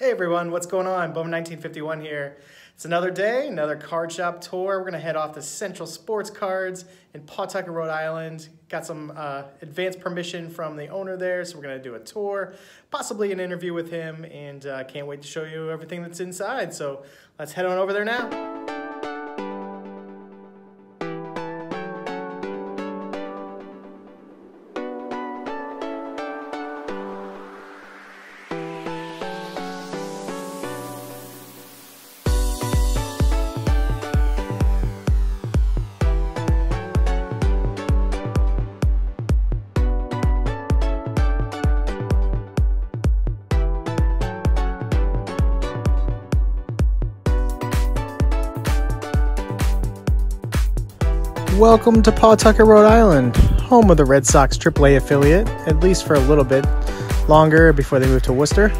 Hey everyone, what's going on? Bowman 1951 here. It's another day, another card shop tour. We're gonna head off to Central Sports Cards in Pawtucket, Rhode Island. Got some advance permission from the owner there, so we're gonna do a tour, possibly an interview with him, and can't wait to show you everything that's inside. So let's head on over there now. Welcome to Pawtucket, Rhode Island, home of the Red Sox AAA affiliate, at least for a little bit longer before they move to Worcester.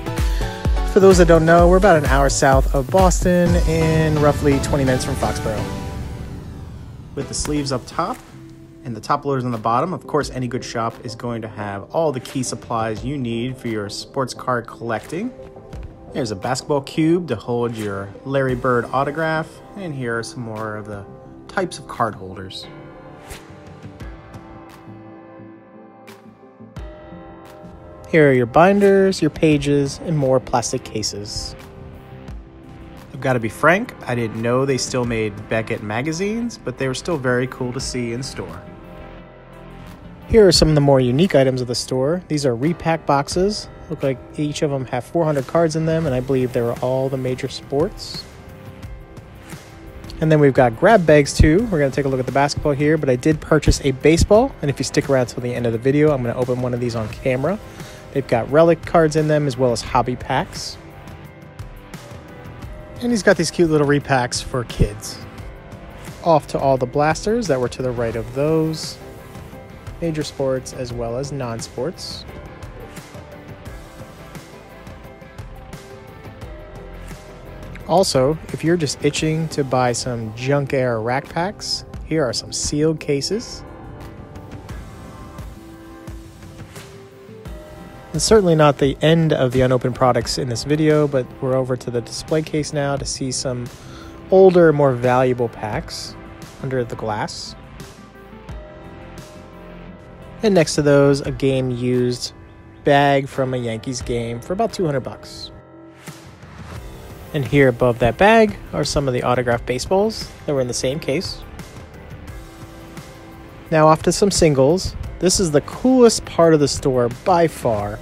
For those that don't know, we're about an hour south of Boston and roughly 20 minutes from Foxborough. With the sleeves up top and the top loaders on the bottom, of course any good shop is going to have all the key supplies you need for your sports card collecting. There's a basketball cube to hold your Larry Bird autograph, and here are some more of the types of card holders. Here are your binders, your pages, and more plastic cases. I've got to be frank, I didn't know they still made Beckett magazines, but they were still very cool to see in store. Here are some of the more unique items of the store. These are repack boxes. Look like each of them have 400 cards in them, and I believe they were all the major sports. And then we've got grab bags too. We're going to take a look at the basketball here, but I did purchase a baseball, and if you stick around till the end of the video, I'm going to open one of these on camera. They've got relic cards in them as well as hobby packs. And he's got these cute little repacks for kids. Off to all the blasters that were to the right of those. Major sports as well as non-sports. Also, if you're just itching to buy some junk air rack packs, here are some sealed cases. It's certainly not the end of the unopened products in this video, but we're over to the display case now to see some older, more valuable packs under the glass. And next to those, a game used bag from a Yankees game for about 200 bucks. And here above that bag are some of the autographed baseballs that were in the same case. Now off to some singles. This is the coolest part of the store by far.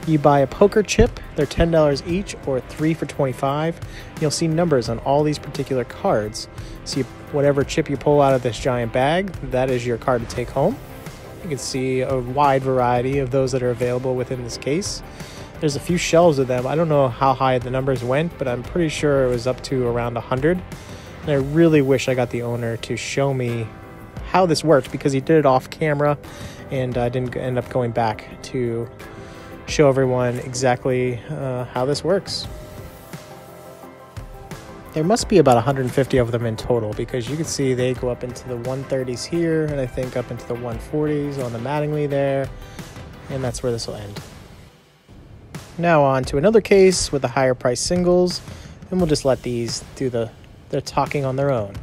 You buy a poker chip, they're $10 each or 3 for $25. You'll see numbers on all these particular cards. So whatever chip you pull out of this giant bag, that is your card to take home. You can see a wide variety of those that are available within this case. There's a few shelves of them. I don't know how high the numbers went, but I'm pretty sure it was up to around 100. And I really wish I got the owner to show me how this worked, because he did it off camera and I didn't end up going back to show everyone exactly how this works. There must be about 150 of them in total, because you can see they go up into the 130s here and I think up into the 140s on the Mattingly there, and that's where this will end. Now on to another case with the higher price singles, and we'll just let these do their talking on their own.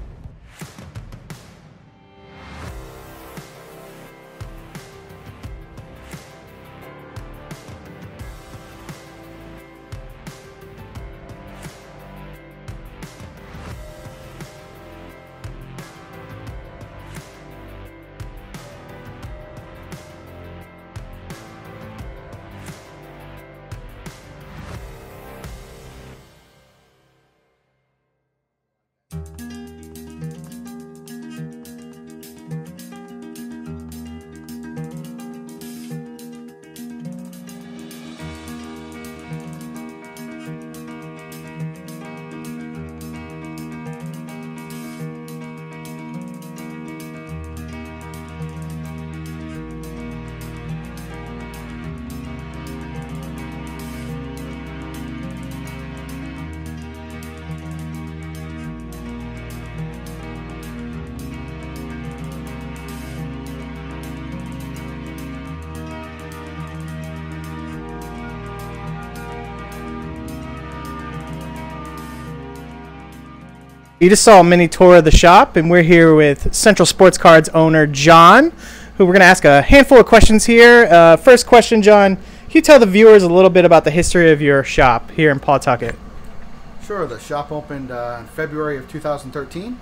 You just saw a mini tour of the shop, and we're here with Central Sports Cards owner John, who we're going to ask a handful of questions here. First question, John, can you tell the viewers a little bit about the history of your shop here in Pawtucket? Sure. The shop opened in February of 2013.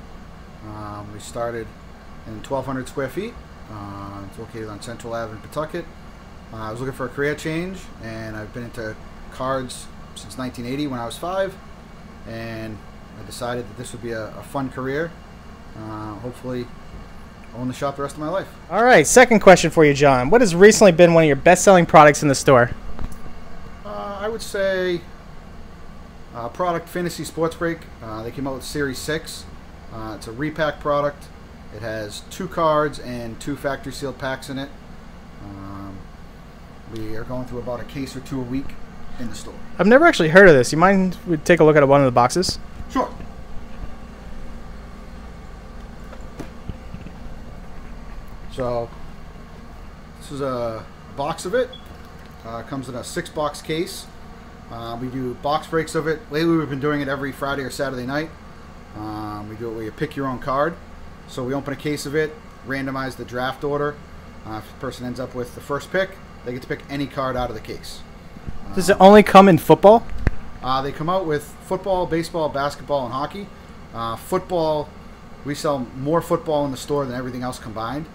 We started in 1,200 square feet. It's located on Central Ave in Pawtucket. I was looking for a career change, and I've been into cards since 1980 when I was 5, and I decided that this would be a fun career. Hopefully own the shop the rest of my life. All right, second question for you, John. What has recently been one of your best-selling products in the store? I would say product Fantasy Sports Break. They came out with Series 6. It's a repack product. It has 2 cards and 2 factory sealed packs in it. We are going through about a case or 2 a week in the store. I've never actually heard of this. You mind we take a look at one of the boxes? Sure. So this is a box of it. Comes in a 6-box case. We do box breaks of it. Lately we've been doing it every Friday or Saturday night. We do it where you pick your own card. So we open a case of it, randomize the draft order. If the person ends up with the first pick, they get to pick any card out of the case. Does it only come in football? They come out with football, baseball, basketball, and hockey. Football, we sell more football in the store than everything else combined.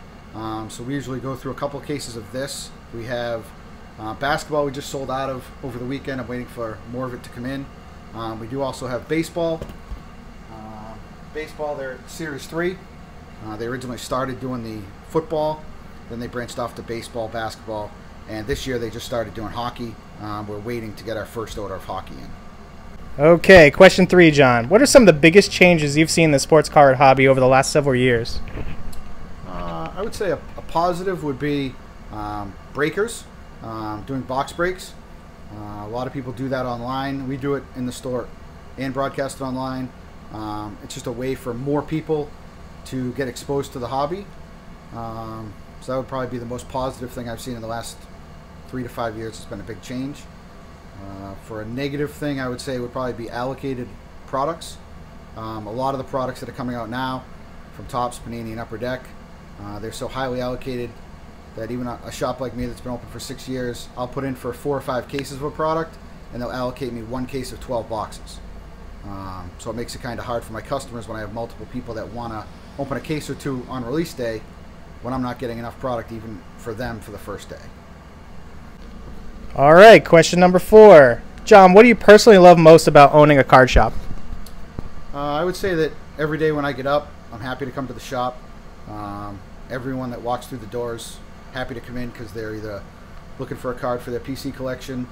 So we usually go through a couple cases of this. We have basketball we just sold out of over the weekend. I'm waiting for more of it to come in. We do also have baseball. Baseball, they're Series 3. They originally started doing the football. Then they branched off to baseball, basketball. And this year they just started doing hockey. We're waiting to get our first order of hockey in. Okay, question 3, John. What are some of the biggest changes you've seen in the sports card hobby over the last several years? I would say a positive would be breakers, doing box breaks. A lot of people do that online. We do it in the store and broadcast it online. It's just a way for more people to get exposed to the hobby. So that would probably be the most positive thing I've seen in the last 3 to 5 years. It's been a big change. For a negative thing, I would say it would probably be allocated products. A lot of the products that are coming out now from Topps, Panini, and Upper Deck, they're so highly allocated that even a shop like me that's been open for 6 years, I'll put in for 4 or 5 cases of a product, and they'll allocate me 1 case of 12 boxes. So it makes it kind of hard for my customers when I have multiple people that want to open a case or 2 on release day when I'm not getting enough product even for them for the first day. All right, question number 4. John, what do you personally love most about owning a card shop? I would say that every day when I get up, I'm happy to come to the shop. Everyone that walks through the doors, happy to come in because they're either looking for a card for their PC collection,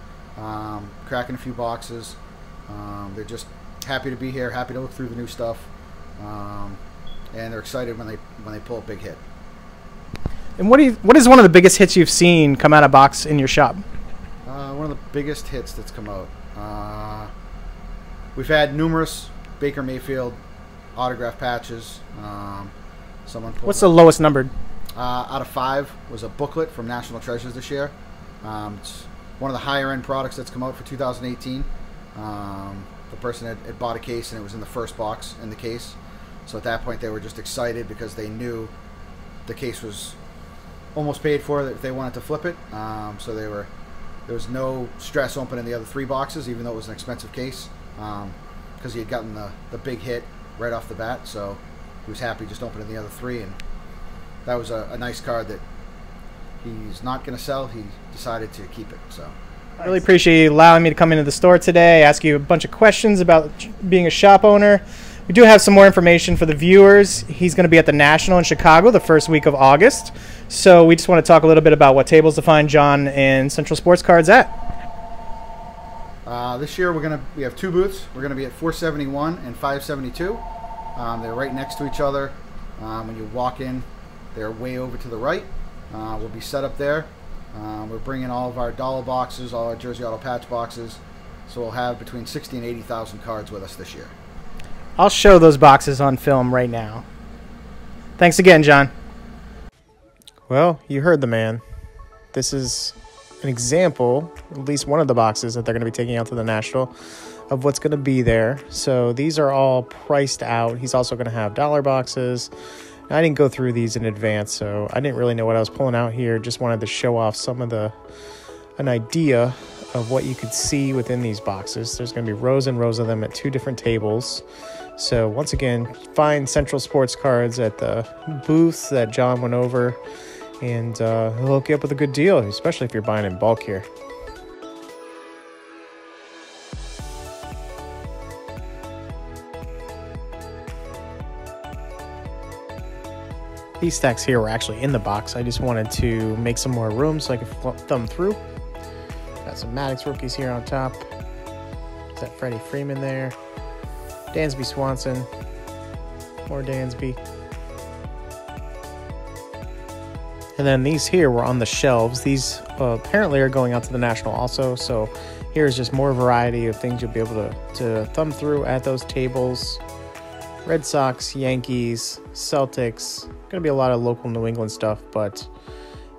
cracking a few boxes. They're just happy to be here, happy to look through the new stuff, and they're excited when they pull a big hit. And what is one of the biggest hits you've seen come out of box in your shop? One of the biggest hits that's come out. We've had numerous Baker Mayfield autograph patches. What's the lowest numbered? Out of 5 was a booklet from National Treasures this year. It's one of the higher end products that's come out for 2018. The person had bought a case and it was in the first box in the case. So at that point they were just excited because they knew the case was almost paid for if they wanted to flip it. So there was no stress opening the other 3 boxes, even though it was an expensive case, because he had gotten the big hit right off the bat. So he was happy just opening the other 3, and that was a nice card that he's not going to sell. He decided to keep it. So I really appreciate you allowing me to come into the store today, ask you a bunch of questions about being a shop owner. We do have some more information for the viewers. He's going to be at the National in Chicago the first week of August. So we just want to talk a little bit about what tables to find John and Central Sports Cards at. This year we have 2 booths. We're going to be at 471 and 572. They're right next to each other. When you walk in, they're way over to the right. We'll be set up there. We're bringing all of our dollar boxes, all our Jersey Auto patch boxes. So we'll have between 60 and 80,000 cards with us this year. I'll show those boxes on film right now. Thanks again, John. Well, you heard the man. This is an example, at least one of the boxes that they're going to be taking out to the National, of what's going to be there. So these are all priced out. He's also going to have dollar boxes. I didn't go through these in advance, so I didn't really know what I was pulling out here. Just wanted to show off an idea of what you could see within these boxes. There's going to be rows and rows of them at 2 different tables. So once again, find Central Sports Cards at the booths that John went over, and he'll hook you up with a good deal, especially if you're buying in bulk here. These stacks here were actually in the box. I just wanted to make some more room so I could thumb through. Got some Maddox rookies here on top. Is that Freddie Freeman there? Dansby Swanson. More Dansby. And then these here were on the shelves. These apparently are going out to the National also. So here's just more variety of things you'll be able to thumb through at those tables. Red Sox, Yankees, Celtics. Going to be a lot of local New England stuff, but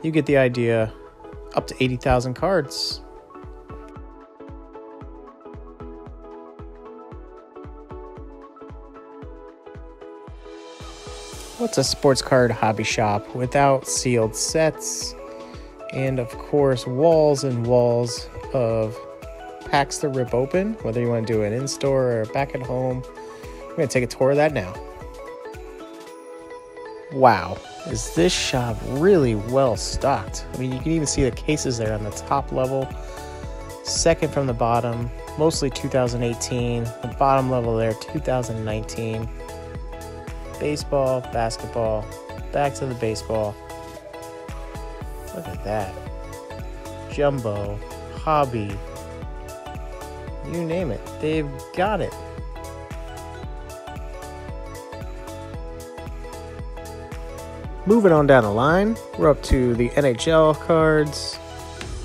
you get the idea. Up to 80,000 cards. What's a sports card hobby shop without sealed sets and, of course, walls and walls of packs to rip open, whether you want to do it in-store or back at home? I'm going to take a tour of that now. Wow, is this shop really well stocked? I mean, you can even see the cases there on the top level, second from the bottom, mostly 2018, the bottom level there, 2019. Baseball, basketball, back to the baseball. Look at that. Jumbo, hobby, you name it, they've got it. Moving on down the line, we're up to the NHL cards.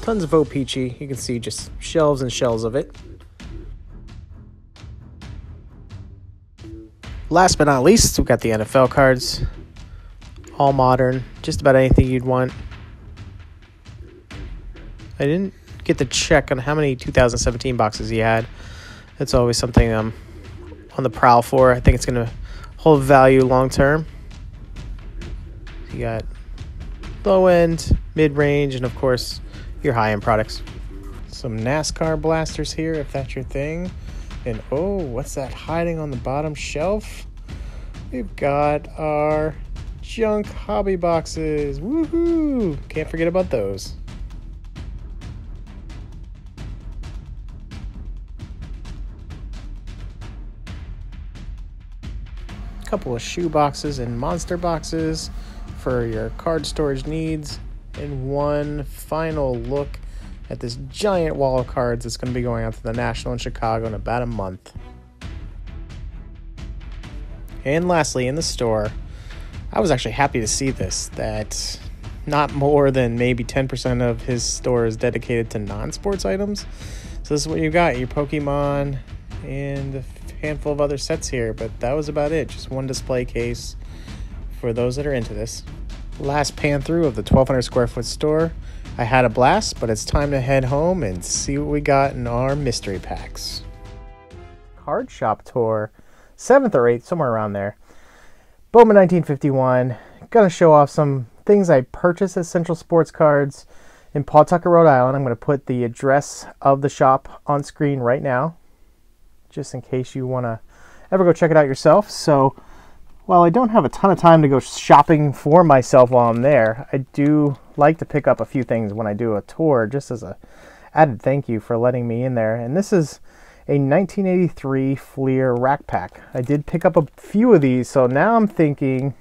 Tons of O-Peachy. You can see just shelves and shelves of it. Last but not least, we've got the NFL cards. All modern. Just about anything you'd want. I didn't get the check on how many 2017 boxes he had. That's always something I'm on the prowl for. I think it's going to hold value long term. You got low end, mid range, and of course your high end products. Some NASCAR blasters here if that's your thing. And oh, what's that hiding on the bottom shelf? We've got our junk hobby boxes. Woohoo! Can't forget about those. Couple of shoe boxes and monster boxes for your card storage needs, and one final look at this giant wall of cards that's going to be going out to the National in Chicago in about a month. And lastly, in the store, I was actually happy to see this, that not more than maybe 10% of his store is dedicated to non-sports items. So this is what you got, your Pokemon and a handful of other sets here, but that was about it. Just one display case for those that are into this. Last pan through of the 1,200 square foot store. I had a blast, but it's time to head home and see what we got in our mystery packs. Card shop tour, 7th or 8th, somewhere around there. Bowman 1951. Gonna show off some things I purchased at Central Sports Cards in Pawtucket, Rhode Island. I'm gonna put the address of the shop on screen right now, just in case you wanna ever go check it out yourself. So while I don't have a ton of time to go shopping for myself while I'm there, I do like to pick up a few things when I do a tour, just as a added thank you for letting me in there. And this is a 1983 Flir rack pack. I did pick up a few of these, so now I'm thinking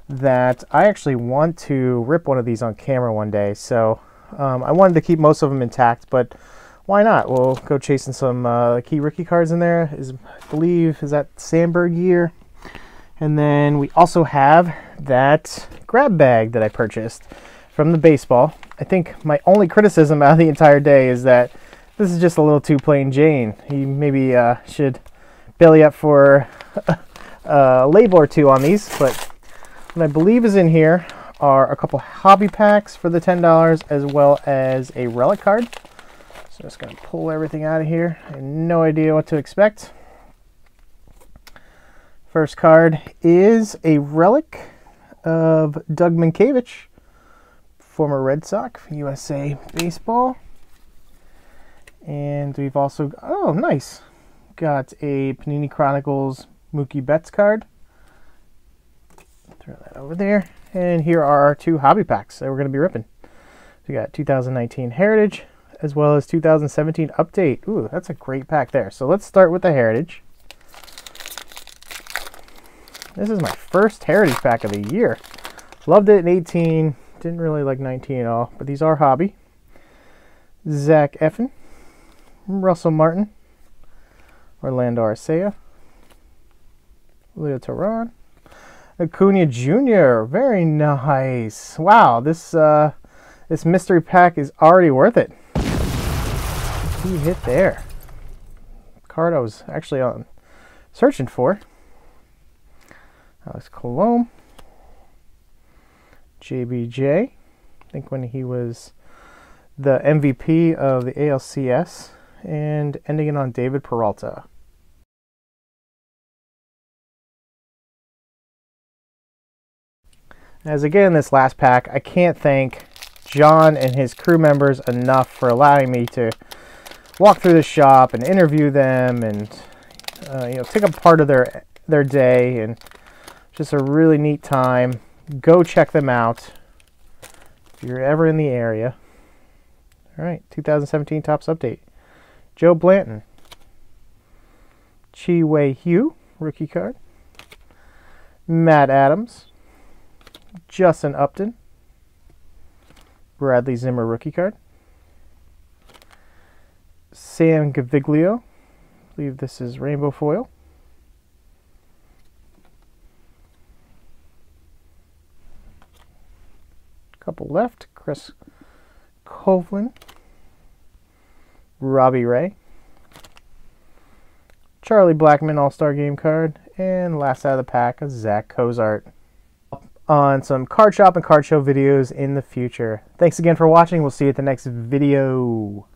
that I actually want to rip one of these on camera one day. So I wanted to keep most of them intact, but why not? We'll go chasing some key rookie cards in there. I believe, is that Sandberg year? And then we also have that grab bag that I purchased from the baseball. I think my only criticism out of the entire day is that this is just a little too plain Jane. He maybe should belly up for a label or two on these. But what I believe is in here are a couple hobby packs for the $10 as well as a relic card. So just going to pull everything out of here. I have no idea what to expect. First card is a relic of Doug Minkiewicz, former Red Sox, USA Baseball. And we've also, oh nice, got a Panini Chronicles Mookie Betts card. Throw that over there. And here are our two hobby packs that we're going to be ripping. We got 2019 Heritage as well as 2017 Update. Ooh, that's a great pack there. So let's start with the Heritage. This is my first Heritage pack of the year. Loved it in 18. Didn't really like 19 at all. But these are hobby. Zach Eflin, Russell Martin, Orlando Arcea, Leo Teheran, Acuna Jr. Very nice. Wow, this mystery pack is already worth it. He hit there. Card I was actually searching for. Alex Colomb, JBJ. I think when he was the MVP of the ALCS, and ending it on David Peralta. As again, this last pack, I can't thank John and his crew members enough for allowing me to walk through the shop and interview them and take up part of their day, and just a really neat time. Go check them out if you're ever in the area. All right, 2017 Topps Update. Joe Blanton, Chi Wei Hugh, rookie card. Matt Adams, Justin Upton, Bradley Zimmer, rookie card. Sam Gaviglio, I believe this is rainbow foil. Couple left. Chris Coughlin, Robbie Ray, Charlie Blackmon All-Star Game card, and last out of the pack, a Zach Cozart. On some card shop and card show videos in the future. Thanks again for watching. We'll see you at the next video.